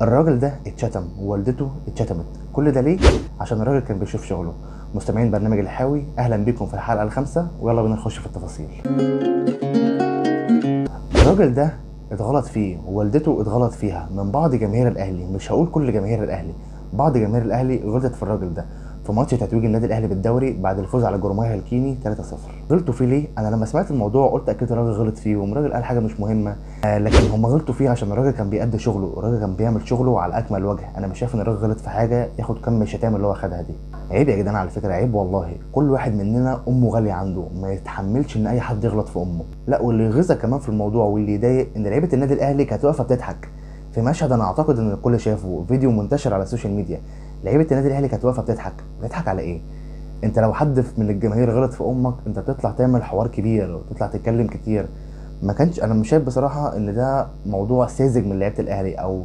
الراجل ده اتشتم ووالدته اتشتمت، كل ده ليه؟ عشان الراجل كان بيشوف شغله. مستمعين برنامج الحاوي، اهلا بيكم في الحلقه الخامسه ويلا بينا نخش في التفاصيل. الراجل ده اتغلط فيه ووالدته اتغلط فيها من بعض جماهير الاهلي، مش هقول كل جماهير الاهلي، بعض جماهير الاهلي غلطت في الراجل ده في ماتش تتويج النادي الاهلي بالدوري بعد الفوز على جورماهيا الكيني 3-0. غلطوا فيه ليه؟ انا لما سمعت الموضوع قلت اكيد الراجل غلط فيه والراجل قال حاجه مش مهمه، لكن هم غلطوا فيه عشان الراجل كان بيأدي شغله، الراجل كان بيعمل شغله على اكمل وجه. انا مش شايف ان الراجل غلط في حاجه ياخد كم الشتائم اللي هو خدها دي. عيب يا جدعان، على فكره عيب والله. كل واحد مننا امه غاليه عنده، ما يتحملش ان اي حد يغلط في امه. لا، واللي يغيظك كمان في الموضوع واللي يضايق ان لعيبه النادي الاهلي كانت واقفه بتضحك في مشهد. انا اعتقد ان الكل شافه، فيديو منتشر على السوشيال ميديا. لعيبه النادي الاهلي كانت واقفه بتضحك على ايه؟ انت لو حد من الجماهير غلط في امك انت بتطلع تعمل حوار كبير وتطلع تتكلم كتير. ما كانش، انا مش شايف بصراحه ان ده موضوع ساذج من لعيبه الاهلي او